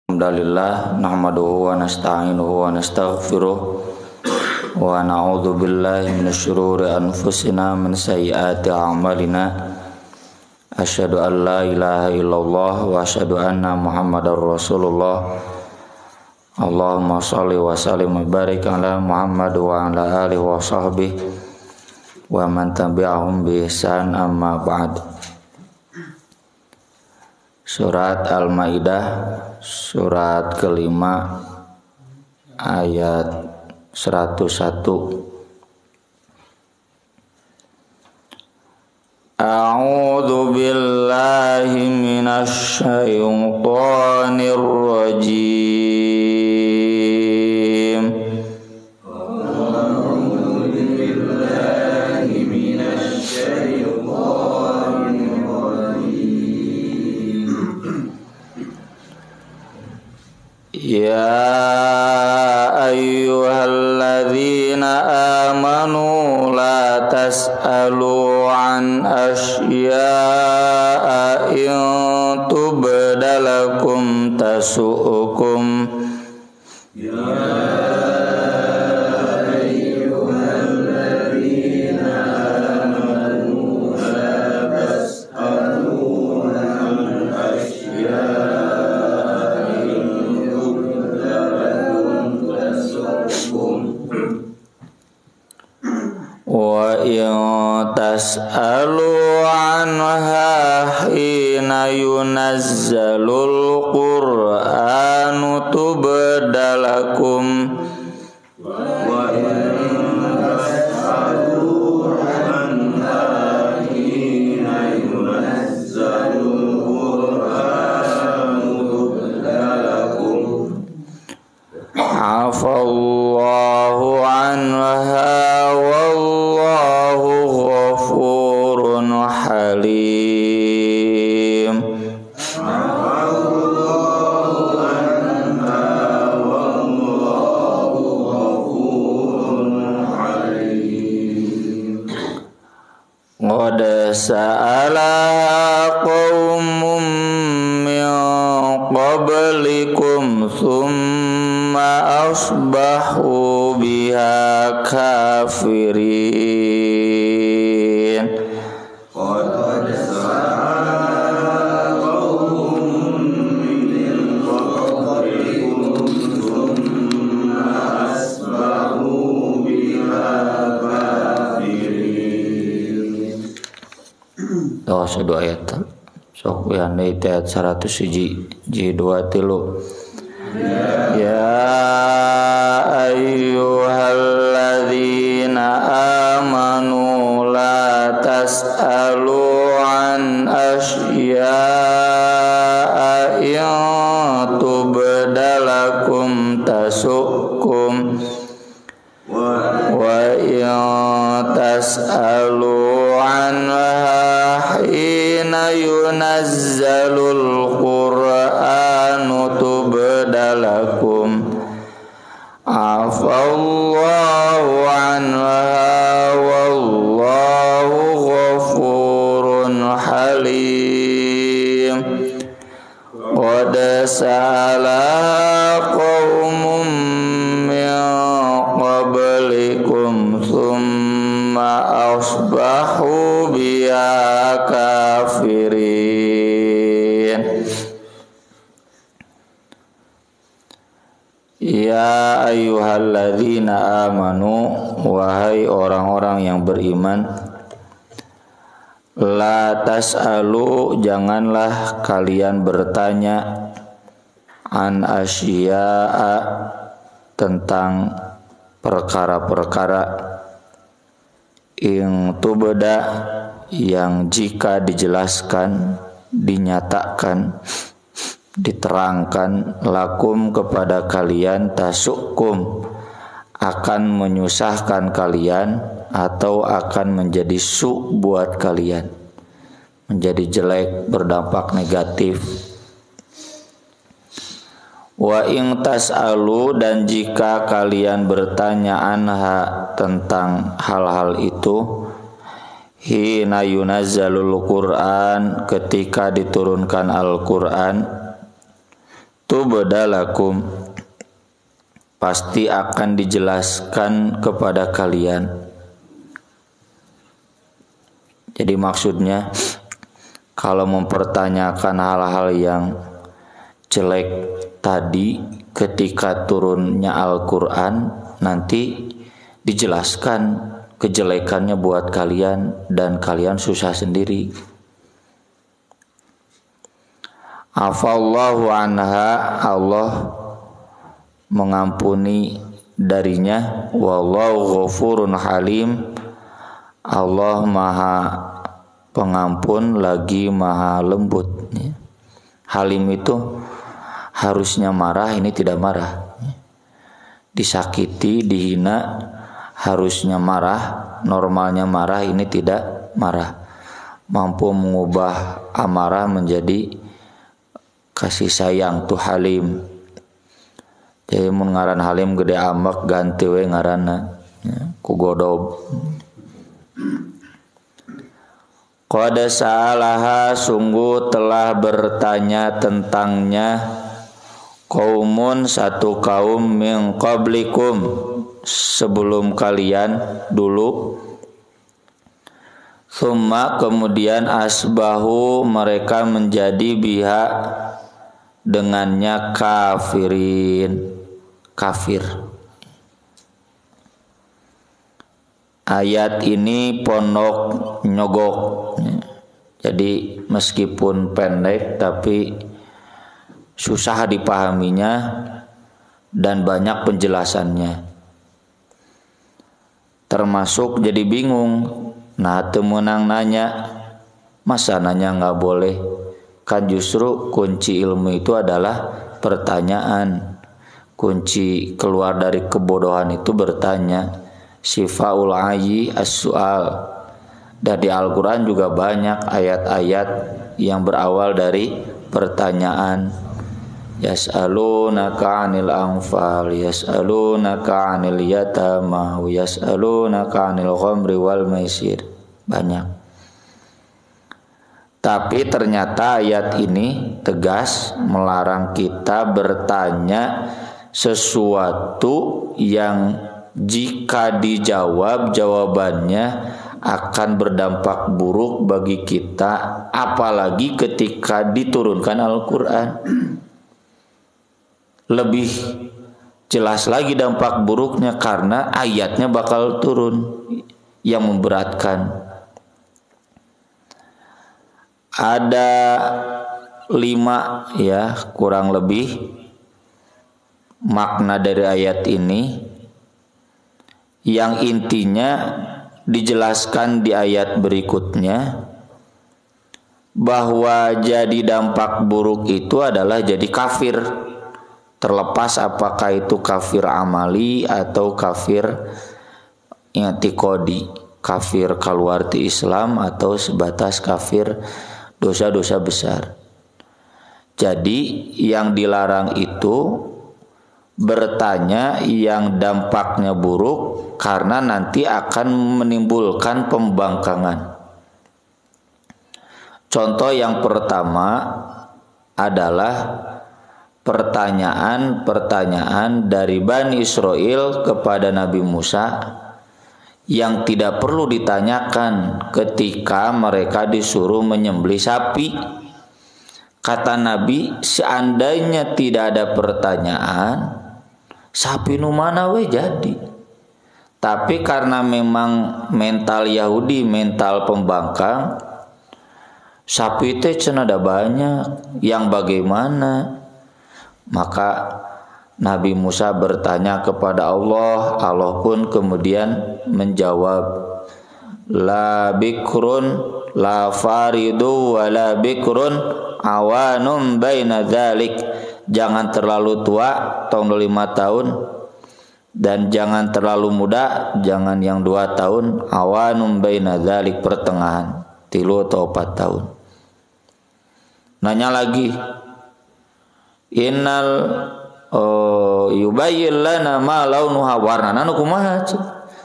Alhamdulillah nahmaduhu wa nasta'inuhu wa nastaghfiruh wa na'udzu billahi minasy syururi anfusina min sayyiati a'malina asyhadu an la ilaha illallah wa asyhadu anna muhammadar rasulullah. Allahumma shalli wa sallim wa barik ala Muhammad wa ala alihi wa sahbihi wa man tabi'ahum bi ihsan amma ba'd. Surat Al-Maidah surat kelima ayat 101. A'udzu billahi minasy syaithanir rajim. A'udzu billahi minasy syaithanir rajim. Ya ayyuhalladzina amanu la tas'alu an asya'a in tubda lakum tasu'ukum. Wa in tas'alu anha hina yunazzalul qur'anu tubda lakum. Wa in tas'alu anha hina yunazzalul qur'anu tubda lakum. Afallahu anha halim. Qad sa'ala qaumum min qablikum thumma asbahu biha kafirin. Satu ayat sok yang ayat 101 ji 2 tilu. Ya ayyuhalladzina amanu la tas'alu an asya'a in tubda lakum tasu'kum wa in tas'alu anha hina yunazzalul qur'anu tubda lakum. Afallahu anha wallahu ghafurun halim. Qad sa'ala qaumum min qablikum thumma asbahu biha kafirin. Ya ayyuhalladzina amanu, wahai orang-orang yang beriman, la tas'alu, janganlah kalian bertanya, an asya'a, tentang perkara-perkara, in tubda, yang jika dijelaskan, dinyatakan, diterangkan, lakum, kepada kalian, tasukum, akan menyusahkan kalian atau akan menjadi su buat kalian, menjadi jelek, berdampak negatif. Wa in tas'alu, dan jika kalian bertanya anha, tentang hal-hal itu, hina yunazzalul Qur'an, ketika diturunkan Al-Qur'an, tubdalakum, pasti akan dijelaskan kepada kalian. Jadi maksudnya kalau mempertanyakan hal-hal yang jelek tadi ketika turunnya Al-Quran, nanti dijelaskan kejelekannya buat kalian dan kalian susah sendiri. Afallahu anha, Allah mengampuni darinya. Wallahu ghafurun halim, Allah maha pengampun lagi maha lembut. Halim itu harusnya marah, ini tidak marah. Disakiti, dihina, harusnya marah, normalnya marah, ini tidak marah. Mampu mengubah amarah menjadi kasih sayang, tuh halim. Jadi mun ngaran halim gede amak ganti we ngaranna ku godob. Qad sa'alaha, sungguh telah bertanya tentangnya qaumun, satu kaum min qablikum, sebelum kalian dulu. Tsumma, kemudian asbahu, mereka menjadi biha dengannya kafirin, kafir. Ayat ini pondok nyogok. Jadi meskipun pendek tapi susah dipahaminya dan banyak penjelasannya. Termasuk jadi bingung. Nah, temenang nanya, masa nanya nggak boleh? Kan justru kunci ilmu itu adalah pertanyaan. Kunci keluar dari kebodohan itu bertanya. Sifaul ayyi as-su'al. Dan di Al-Quran juga banyak ayat-ayat yang berawal dari pertanyaan. Yas'alunaka 'anil anfal, yas'alunaka 'anil yatama, yas'alunaka 'anil khamri wal maisir. Banyak. Tapi ternyata ayat ini tegas melarang kita bertanya sesuatu yang jika dijawab jawabannya akan berdampak buruk bagi kita, apalagi ketika diturunkan Al-Quran. Lebih jelas lagi dampak buruknya karena ayatnya bakal turun yang memberatkan. Ada 5 ya kurang lebih makna dari ayat ini, yang intinya dijelaskan di ayat berikutnya, bahwa jadi dampak buruk itu adalah jadi kafir, terlepas apakah itu kafir amali atau kafir i'tiqadi, kafir keluar dari Islam atau sebatas kafir dosa-dosa besar. Jadi yang dilarang itu bertanya yang dampaknya buruk karena nanti akan menimbulkan pembangkangan. Contoh yang pertama adalah pertanyaan-pertanyaan dari Bani Israel kepada Nabi Musa yang tidak perlu ditanyakan ketika mereka disuruh menyembelih sapi. Kata Nabi, seandainya tidak ada pertanyaan, sapi nu mana we jadi. Tapi karena memang mental Yahudi, mental pembangkang, sapi teh cenah ada banyak, yang bagaimana? Maka Nabi Musa bertanya kepada Allah, Allah pun kemudian menjawab, la bikrun la faridu wa la bikrun awanum baina dzalik. Jangan terlalu tua, tahun 5 tahun, dan jangan terlalu muda, jangan yang 2 tahun, awanum baina dzalik, pertengahan, 3 atau 4 tahun. Nanya lagi, innal yubayyin lana ma launuha, warnana nu kumaha?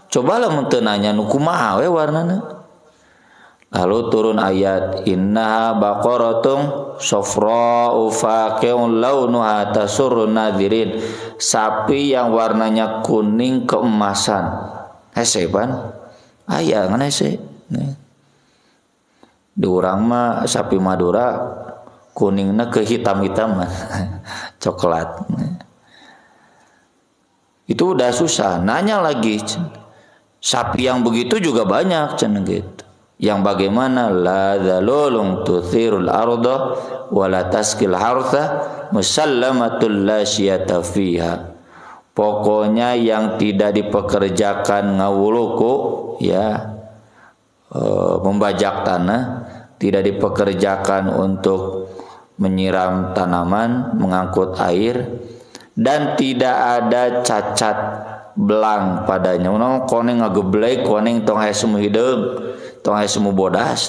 Cobalah mun teu nanya nu kumaha we warnana. Lalu turun ayat innaha baqaratun safra'u faqi'un launuha tasurrun nadirin. Sapi yang warnanya kuning keemasan. Hese pan? Aya ngan hese. Di urang mah sapi Madura kuningna ke hitam-hitaman. Coklat. Itu udah susah. Nanya lagi. Sapi yang begitu juga banyak cenah gitu. Yang bagaimana la dzalulun tuthirul arda wa la taskil hartha musallamatul la syiyata fiha. Pokoknya yang tidak dipekerjakan ngawuluku ya membajak tanah, tidak dipekerjakan untuk menyiram tanaman, mengangkut air, dan tidak ada cacat belang padanya. Unaon koneng ngageblek, koneng tong aya semu hideung, tong aya semu bodas.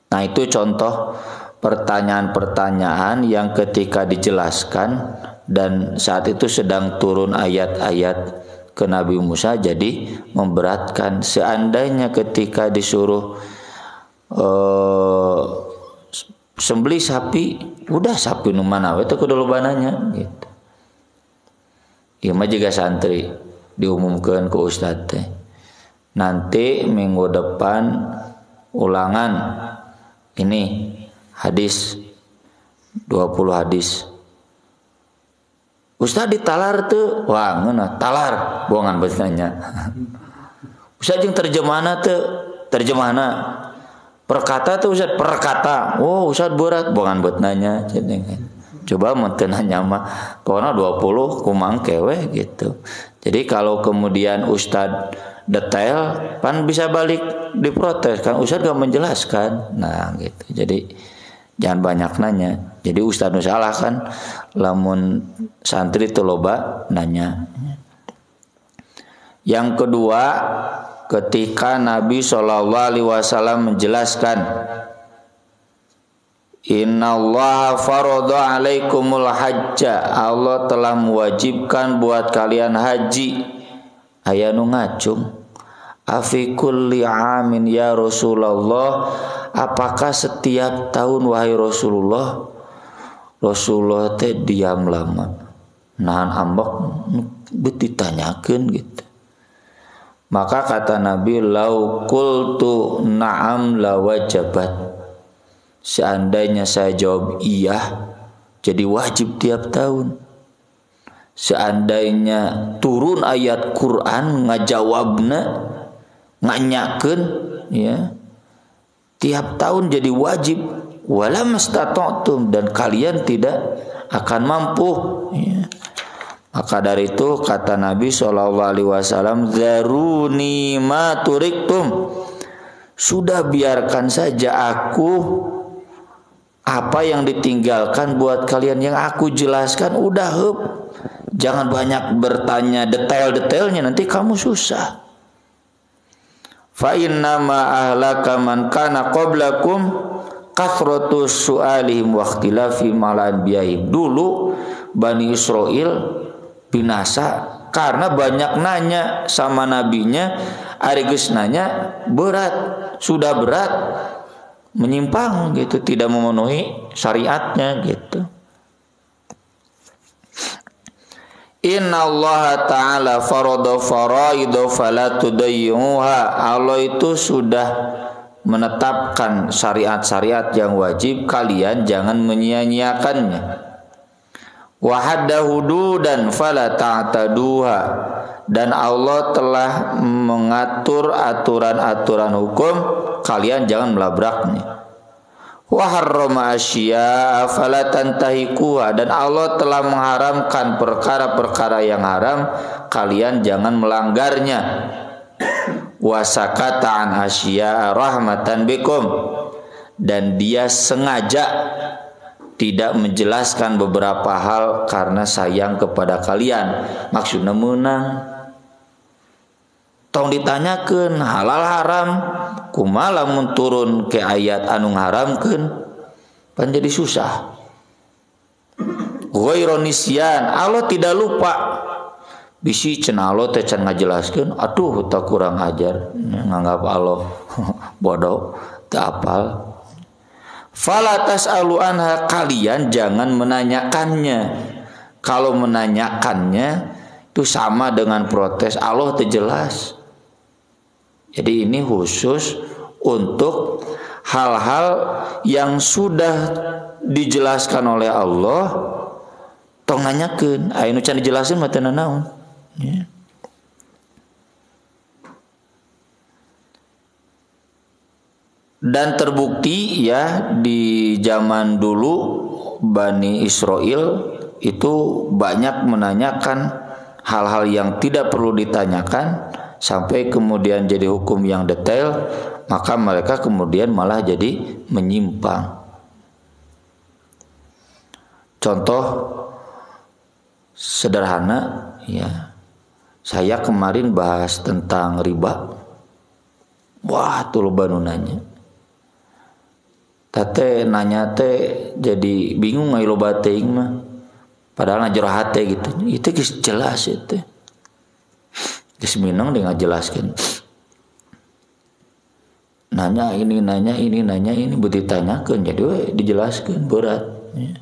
Nah, itu contoh pertanyaan-pertanyaan yang ketika dijelaskan dan saat itu sedang turun ayat-ayat ke Nabi Musa, jadi memberatkan. Seandainya ketika disuruh sembelih sapi, udah sapi nu mana we teh kudu lobananya gitu. Ieu mah juga santri diumumkeun ku ustad teh. Nanti minggu depan ulangan ini hadis 20 hadis. Ustaz ditalar teu? Wah, ngeunah talar bohongan beusnya. Ustaz jeung terjemahna teu? Terjemahna perkata tuh Ustaz, perkata. Oh, Ustaz berat bohongan beutnanya. Coba mun teu nanya mah pokona 20 kumangke we gitu. Jadi kalau kemudian Ustaz detail pan bisa balik diprotes kan Ustaz gak menjelaskan. Nah, gitu. Jadi jangan banyak nanya. Jadi Ustaz nu salah kan lamun santri teu loba nanya. Yang kedua, ketika Nabi SAW menjelaskan innallaha farada alaikumul hajja, Allah telah mewajibkan buat kalian haji. Aya nu ngacung, afi kulli amin ya Rasulullah, apakah setiap tahun wahai Rasulullah? Rasulullah teh diam lama, nahan ambek ditanyakeun gitu. Maka kata Nabi, lau qultu na'am la wajabat. Seandainya saya jawab iya, jadi wajib tiap tahun. Seandainya turun ayat Quran ngajawabna, nganyakeun ya, tiap tahun jadi wajib. Wala mastata'tum, dan kalian tidak akan mampu ya. Maka dari itu kata Nabi SAW, zaruni ma turiktum, sudah biarkan saja aku apa yang ditinggalkan buat kalian, yang aku jelaskan udah heup. Jangan banyak bertanya detail-detailnya, nanti kamu susah. Fa inna ma ahlaka man kana qablakum kathratu su'alihim wa ikhtilafi ma'al anbiya'ihim. Dulu Bani Israel binasa karena banyak nanya sama nabinya, ari geus nanya berat, sudah berat, menyimpang gitu, tidak memenuhi syariatnya gitu. Inna Allah Ta'ala farada faraidu fala tudayyuha. Allah itu sudah menetapkan syariat-syariat yang wajib, kalian jangan menyia-nyiakannya. Wa hadda hududan fala ta'taduha, dan Allah telah mengatur aturan-aturan hukum, kalian jangan melabraknya. Wa harrama asya fala tantahikuha, dan Allah telah mengharamkan perkara-perkara yang haram, kalian jangan melanggarnya. Wa sakata an asya rahmatan bikum, dan dia sengaja tidak menjelaskan beberapa hal karena sayang kepada kalian. Maksudnya menang. Tong ditanyakeun halal haram, kumaha lamun turun ke ayat anu ngaharamkeun, pan jadi susah. Ghairu nisyan, Allah tidak lupa. bisi cenah Allah teh can ngajelaskeun, atuh tak kurang ajar, nganggap Allah bodoh, teu apal. Fala tas'alu anha, kalian jangan menanyakannya. Kalau menanyakannya itu sama dengan protes, Allah teu jelas. Jadi ini khusus untuk hal-hal yang sudah dijelaskan oleh Allah, tong nanyakeun, aya nu can dijelaseun mah teu naon. Ya. Dan terbukti ya di zaman dulu Bani Israel itu banyak menanyakan hal-hal yang tidak perlu ditanyakan sampai kemudian jadi hukum yang detail, maka mereka kemudian malah jadi menyimpang. Contoh sederhana ya. Saya kemarin bahas tentang riba. Wah, tuh loba nu nanya. Tate nanya teh jadi bingung ngai loba teuing mah. Padahal ngajero hate gitu. Itu geus jelas itu. Geus minang dengan jelaskeun. Nanya ini beuti ditanyakeun jadi we dijelaskeun berat. Ya.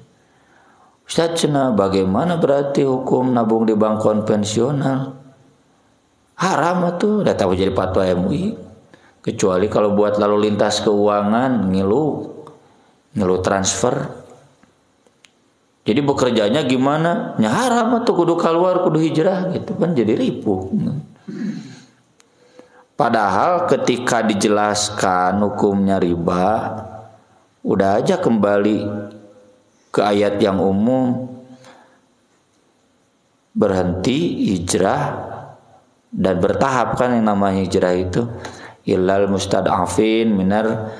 Ustaz cenah bagaimana berarti hukum nabung di bank konvensional? Haram atuh, da tahu jadi fatwa MUI. Kecuali kalau buat lalu lintas keuangan ngilu transfer. Jadi bekerjanya gimana? Ya haram atau kudu keluar, kudu hijrah gitu kan, jadi ripuh. Padahal ketika dijelaskan hukumnya riba, udah aja kembali ke ayat yang umum, berhenti hijrah dan bertahap kan yang namanya hijrah itu. Illal mustad'afin minar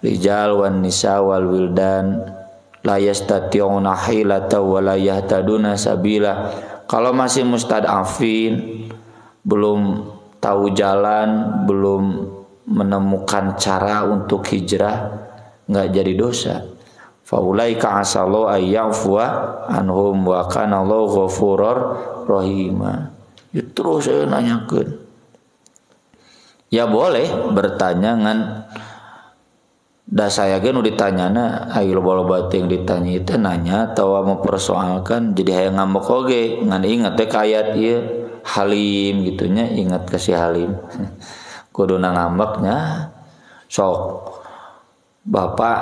rijal wan nisa wal wildan la yastati'una hilata wa la yahtaduna sabila. Kalau masih mustad'afin, belum tahu jalan, belum menemukan cara untuk hijrah, enggak jadi dosa. Faulaika asallahu ayyafwa anhum wa kana Allahu ghafurur rahima. Ya terus saya nanyakeun. Ya boleh bertanya ngan da saya ge nu ditanyana aya loba-loba yang ditanya itu nanya atawa mempersoalkan jadi hayang ngambek oge ngan ingat teh ayat ieu Halim gitunya, ingat kasih Halim. Kuduna ngambeknya sok bapak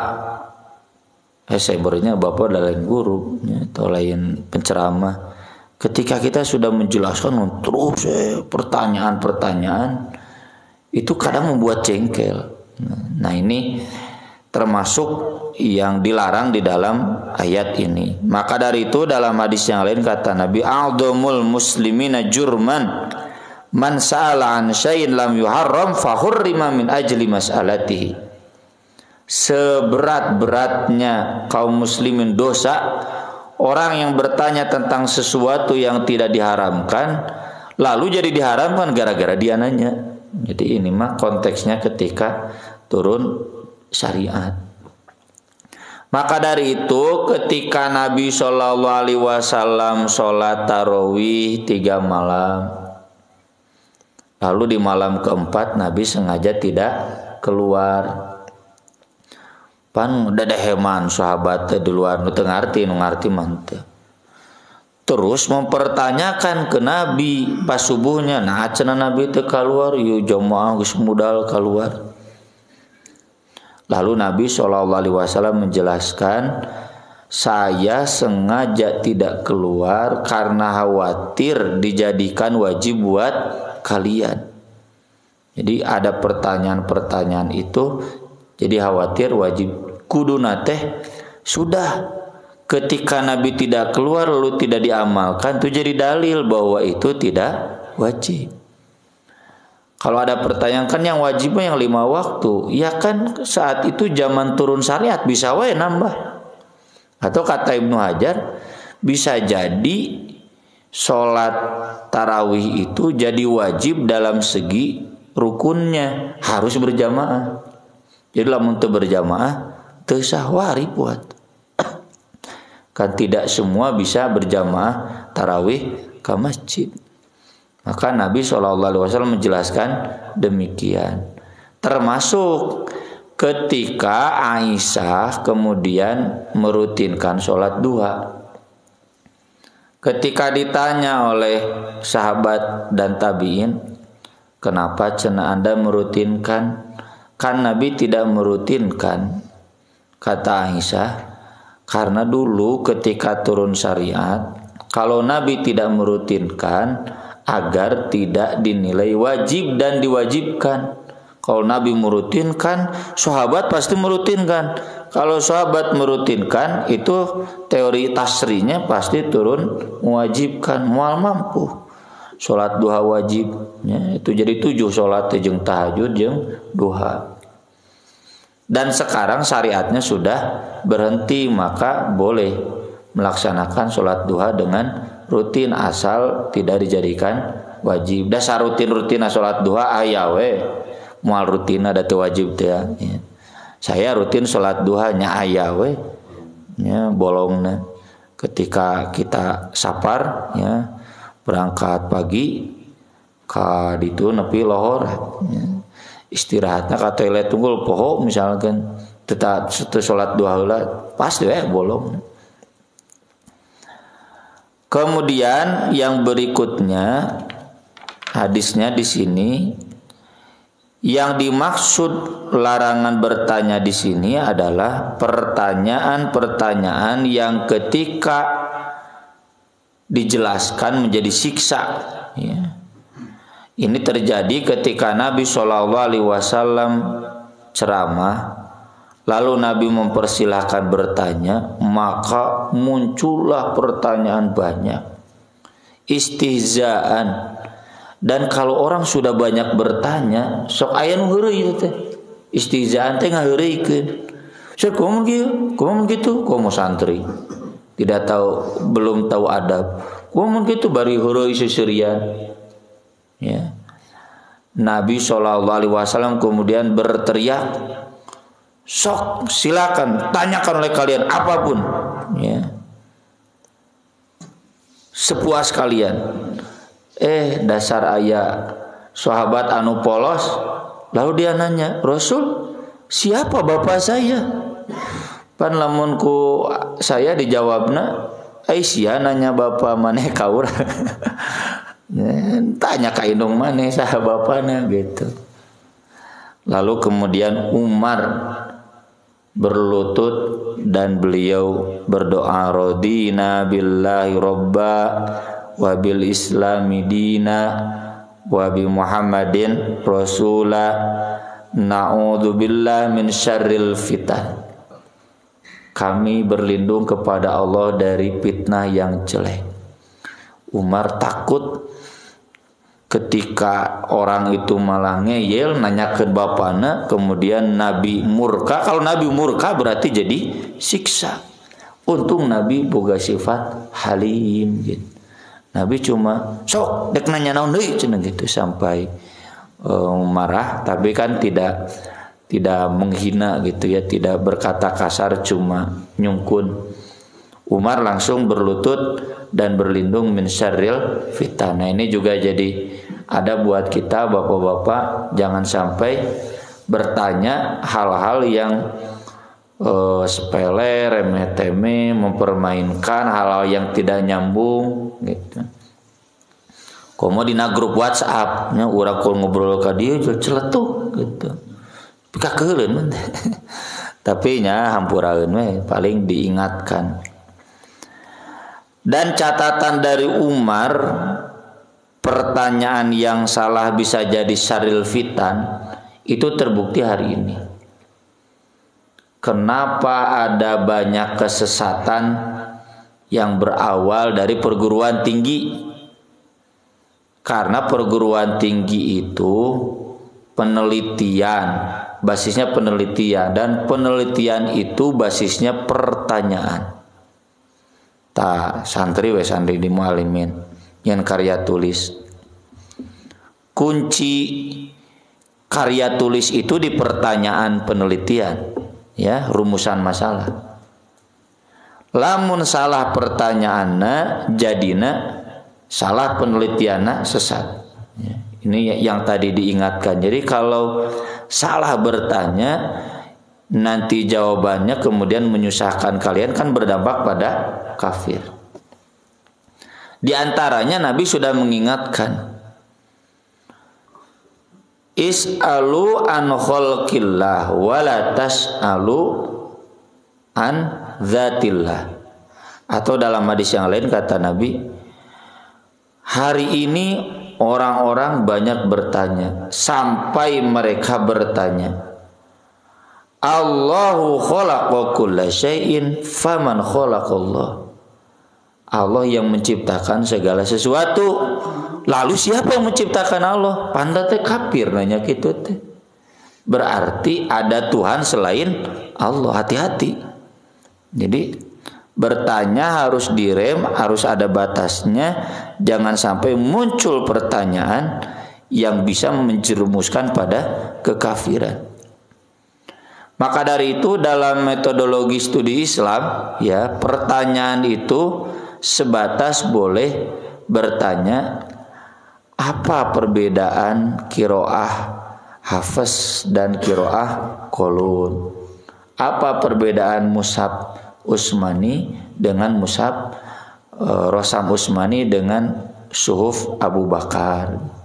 sebenarnya bapak adalah lain guru atau lain penceramah. Ketika kita sudah menjelaskan terus pertanyaan-pertanyaan itu kadang membuat jengkel. Nah ini termasuk yang dilarang di dalam ayat ini. Maka dari itu dalam hadis yang lain kata Nabi, a'dhamul muslimina jurman man sa'ala an syai'in lam yuharram fa hurrima min ajli mas'alatihi. Seberat-beratnya kaum muslimin dosa orang yang bertanya tentang sesuatu yang tidak diharamkan lalu jadi diharamkan gara-gara dia nanya. Jadi ini mah konteksnya ketika turun syariat. Maka dari itu ketika Nabi SAW sholat tarawih 3 malam, lalu di malam keempat Nabi sengaja tidak keluar. Pan dadaheman sahabat di luar nu teu ngarti manteu. Terus mempertanyakan ke Nabi pas subuhnya, nah cenah Nabi teu keluar, ieu jamaah geus modal keluar. Lalu Nabi SAW menjelaskan, saya sengaja tidak keluar karena khawatir dijadikan wajib buat kalian. Jadi ada pertanyaan-pertanyaan itu, jadi khawatir wajib kuduna teh sudah ketika Nabi tidak keluar lalu tidak diamalkan itu jadi dalil bahwa itu tidak wajib. Kalau ada pertanyaan kan yang wajibnya yang 5 waktu, ya kan saat itu zaman turun syariat bisa wae nambah. Atau kata Ibnu Hajar bisa jadi sholat tarawih itu jadi wajib dalam segi rukunnya, harus berjamaah. Jadi lamun teu berjamaah teu sah wari buat. Kan tidak semua bisa berjamaah tarawih ke masjid. Maka Nabi SAW menjelaskan demikian. Termasuk ketika Aisyah kemudian merutinkan sholat duha. Ketika ditanya oleh sahabat dan tabi'in, kenapa cenah Anda merutinkan? Kan Nabi tidak merutinkan. Kata Aisyah, karena dulu ketika turun syariat, kalau Nabi tidak merutinkan, agar tidak dinilai wajib dan diwajibkan. Kalau Nabi merutinkan, sahabat pasti merutinkan. Kalau sahabat merutinkan, itu teori tasrinya pasti turun mewajibkan, mual mampu. Sholat duha wajib, ya, itu jadi 7 sholat jeung tahajud jeung duha. Dan sekarang syariatnya sudah berhenti, maka boleh melaksanakan sholat duha dengan rutin asal tidak dijadikan wajib. Dasar rutin sholat duha ayawe, mual rutin ada teu wajib teh. Ya. Saya rutin sholat duha nya ayawe, ya bolongna. Ketika kita safar, ya berangkat pagi ka ditu nepi lohor, ya. Istirahatna ka toilet tunggul poho misalkan tetap sholat duha heula pasti bolong. Kemudian yang berikutnya hadisnya di sini, yang dimaksud larangan bertanya di sini adalah pertanyaan-pertanyaan yang ketika dijelaskan menjadi siksa. Ya. Ini terjadi ketika Nabi SAW ceramah. Lalu Nabi mempersilahkan bertanya, maka muncullah pertanyaan banyak. Istihzaan. Dan kalau orang sudah banyak bertanya, sok aya nu heureuy teh. Istihzaan teh ngaheureuikeun. Sok kumaha gitu, kumaha santri. Tidak tahu, belum tahu adab. Kumaha gitu bari heureuy seserian. Ya. Nabi SAW kemudian berteriak, sok silakan tanyakan oleh kalian apapun, ya, sepuas kalian. Dasar ayah sahabat anu polos, lalu dia nanya, Rasul, siapa bapak saya? Pan lamun ku saya dijawabna, Aisyah nanya bapak maneh kaur. Tanya ka indung maneh saha bapana gitu. Lalu kemudian Umar berlutut dan beliau berdoa, radina billahi robba wa bil islami dina wa bi Muhammadin rasula na'udzu billahi min syarril fitan. Kami berlindung kepada Allah dari fitnah yang jelek. Umar takut ketika orang itu malah ngeyel nanya ke bapana, kemudian Nabi murka. Kalau Nabi murka berarti jadi siksa. Untung Nabi boga sifat halim gitu. Nabi cuma sok dek nanya naon deui cenah gitu sampai marah, tapi kan tidak menghina gitu ya, tidak berkata kasar, cuma nyungkun. Umar langsung berlutut dan berlindung min syarril fitan. Nah, ini juga jadi ada buat kita bapak-bapak, jangan sampai bertanya hal-hal yang sepele, remeh-temeh, mempermainkan hal-hal yang tidak nyambung gitu. Komo dina grup WhatsApp nya urang kul ngobrol ka dieu celetuk gitu. Pikakeun tapi nya hampuraeun we paling diingatkan. Dan catatan dari Umar, pertanyaan yang salah bisa jadi syarril fitan, itu terbukti hari ini. Kenapa ada banyak kesesatan yang berawal dari perguruan tinggi? Karena perguruan tinggi itu penelitian, basisnya penelitian, dan penelitian itu basisnya pertanyaan. Santri we santri di mualimin yang karya tulis, kunci karya tulis itu di pertanyaan penelitian, ya, rumusan masalah. Lamun salah pertanyaanna jadina salah penelitiannya sesat. Ya, ini yang tadi diingatkan. Jadi kalau salah bertanya nanti jawabannya kemudian menyusahkan kalian, kan berdampak pada kafir. Di antaranya Nabi sudah mengingatkan, is'alu an khalqillah wala tas'alu an dzatillah. Atau dalam hadis yang lain kata Nabi, hari ini orang-orang banyak bertanya sampai mereka bertanya, Allahu khalaqa kulla syai'in faman khalaqallah. Allah yang menciptakan segala sesuatu, lalu siapa yang menciptakan Allah? Pandatnya kafir nanya gitu teh. Berarti ada Tuhan selain Allah. Hati-hati. Jadi bertanya harus direm, harus ada batasnya. Jangan sampai muncul pertanyaan yang bisa menjerumuskan pada kekafiran. Maka dari itu dalam metodologi studi Islam, ya, pertanyaan itu sebatas boleh bertanya, apa perbedaan kiroah hafaz dan kiroah kolun? Apa perbedaan mushaf Utsmani dengan mushaf Rosam Utsmani dengan suhuf Abu Bakar?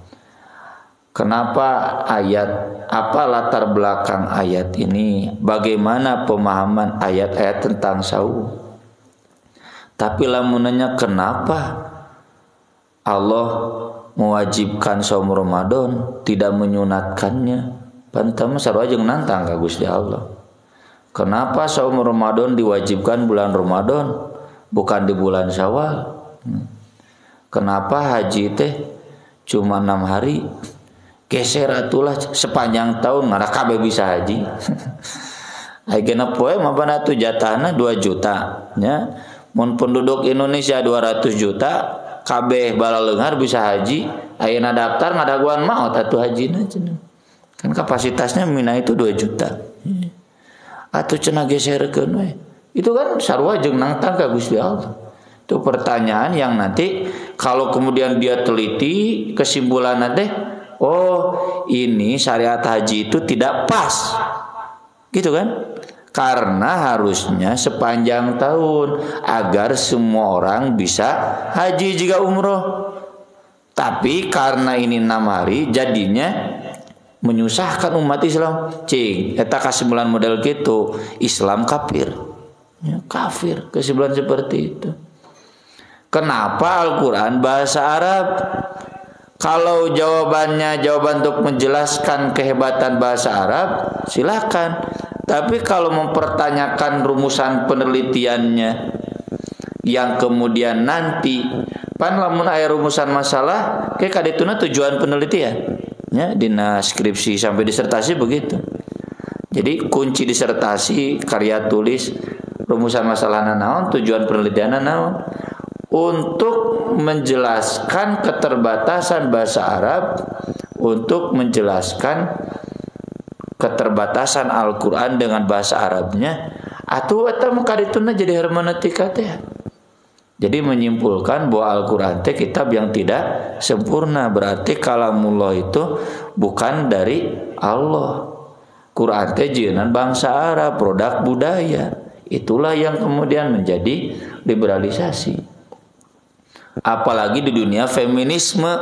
Kenapa ayat, apa latar belakang ayat ini? Bagaimana pemahaman ayat-ayat tentang saum? Tapi lamunannya kenapa Allah mewajibkan saum Ramadan, tidak menyunatkannya? Pantama sarua jeung nantang ka Gusti Allah. Kenapa saum Ramadan diwajibkan bulan Ramadan, bukan di bulan Syawal? Kenapa haji teh cuma 6 hari? Geser atulah sepanjang tahun mana kabeh bisa haji. Ayeuna poe mapana tu jatahna 2 juta nya. Mun penduduk Indonesia 200 juta, kabeh balaleunghar bisa haji. Ayeuna daftar ngadaguan maot atuh hajina cenah. Kan kapasitasnya Mina itu 2 juta. Atuh cenah geserkeun we. Itu kan sarua jeung nangtang ka Gusti Allah. Itu pertanyaan yang nanti kalau kemudian dia teliti kesimpulanna teh, oh, ini syariat haji itu tidak pas. Gitu kan? Karena harusnya sepanjang tahun agar semua orang bisa haji jika umroh. Tapi karena ini 6 hari jadinya menyusahkan umat Islam. Cing, eta kesimpulan model gitu, Islam kafir. Ya, kafir kesimpulan seperti itu. Kenapa Al-Quran bahasa Arab? Kalau jawabannya jawaban untuk menjelaskan kehebatan bahasa Arab, silakan. Tapi kalau mempertanyakan rumusan penelitiannya yang kemudian nanti pan lamun aya rumusan masalah kayak kadituna tujuan penelitian ya, dina skripsi sampai disertasi begitu. Jadi kunci disertasi, karya tulis, rumusan masalahna naon, tujuan penelitianna naon, untuk menjelaskan keterbatasan bahasa Arab, untuk menjelaskan keterbatasan Al-Quran dengan bahasa Arabnya, atau kadituna jadi hermeneutika teh. Jadi menyimpulkan bahwa Al-Quran teh kitab yang tidak sempurna, berarti kalamullah itu bukan dari Allah. Quran teh jeunan bangsa Arab, produk budaya. Itulah yang kemudian menjadi liberalisasi. Apalagi di dunia feminisme.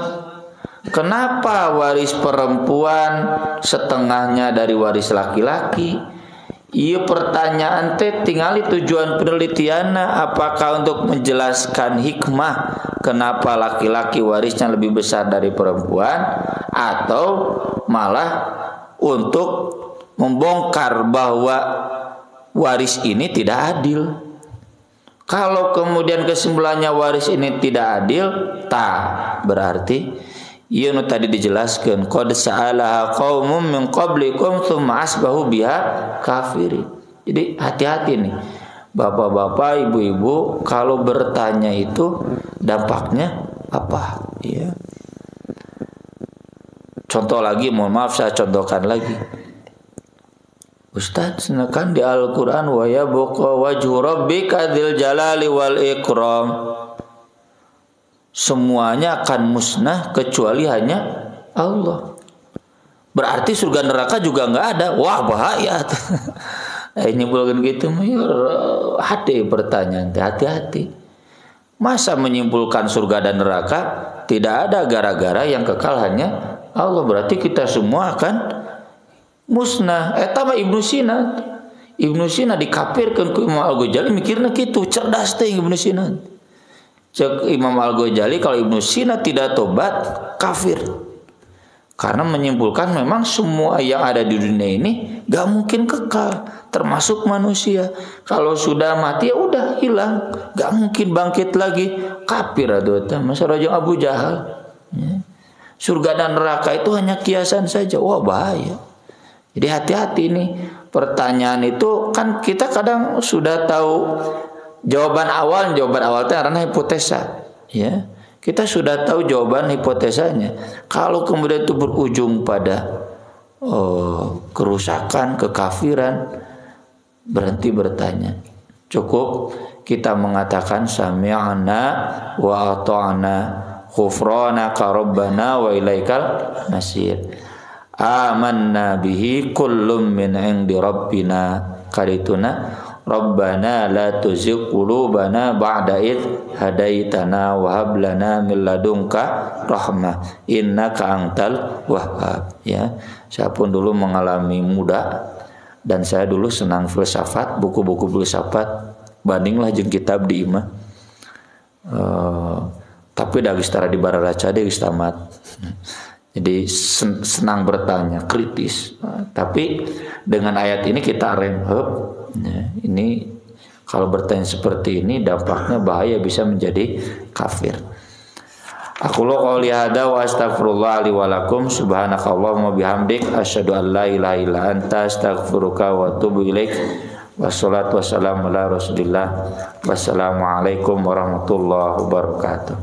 Kenapa waris perempuan setengahnya dari waris laki-laki? Iya, pertanyaan teh tingali tujuan penelitianna, apakah untuk menjelaskan hikmah kenapa laki-laki warisnya lebih besar dari perempuan, atau malah untuk membongkar bahwa waris ini tidak adil? Kalau kemudian kesimpulannya waris ini tidak adil, berarti ieu nu tadi dijelaskan, qad sa'alaha qaumum min qablikum tsumma asbahu biha kafirin. Jadi hati-hati nih bapak-bapak, ibu-ibu, kalau bertanya itu dampaknya apa ya. Contoh lagi, mohon maaf saya contohkan lagi. Ustaz, kan di Al-Qur'an wa yabqa wajhu rabbika dzil jalali wal ikram. semuanya akan musnah kecuali hanya Allah. Berarti surga neraka juga nggak ada. Wah, bahaya. Nyimpulkan gitu, hati pertanyaan, hati-hati. Masa menyimpulkan surga dan neraka tidak ada gara-gara yang kekal hanya Allah. Berarti kita semua akan musnah. Eta mah Ibnu Sina. Ibnu Sina dikafirkeun ku Imam Al-Ghazali, mikirna kitu, cerdas teh Ibnu Sina. Cek Imam Al-Ghazali, kalau Ibnu Sina tidak tobat, kafir. Karena menyimpulkan memang semua yang ada di dunia ini gak mungkin kekal, termasuk manusia. Kalau sudah mati ya udah hilang, gak mungkin bangkit lagi. Kafir atuh teh, masa Raja Abu Jahal. Ya. Surga dan neraka itu hanya kiasan saja. Wah, bahaya. Jadi hati-hati nih. Pertanyaan itu kan kita kadang sudah tahu jawaban awal itu karena hipotesa, ya. Kita sudah tahu jawaban hipotesanya. Kalau kemudian itu berujung pada kerusakan, kekafiran, berhenti bertanya. Cukup kita mengatakan sami'na wa ata'na ghufranaka rabbana wa ilaikal masir. Amanna bihi kullum min indi rabbina karituna Rabbana la tuzigh qulubana ba'da id hadaitana wa hab lana min ladunka rahmah innaka antal wahhab. Ya, saya pun dulu mengalami muda dan saya dulu senang filsafat, buku-buku filsafat, bandinglah jeung kitab di imah. Tapi da geus tara di bararaca deui geus tamat. Jadi senang bertanya, kritis. Tapi dengan ayat ini kita remhep. Ya, ini kalau bertanya seperti ini dampaknya bahaya, bisa menjadi kafir. Aku lo qouli hada wa astaghfirullah li wa lakum subhanakallahumma bihamdik asyhadu an la ilaha illa anta astaghfiruka wa atubu ilaik. Wassalatu wassalamu ala Rasulillah. Wassalamualaikum warahmatullahi wabarakatuh.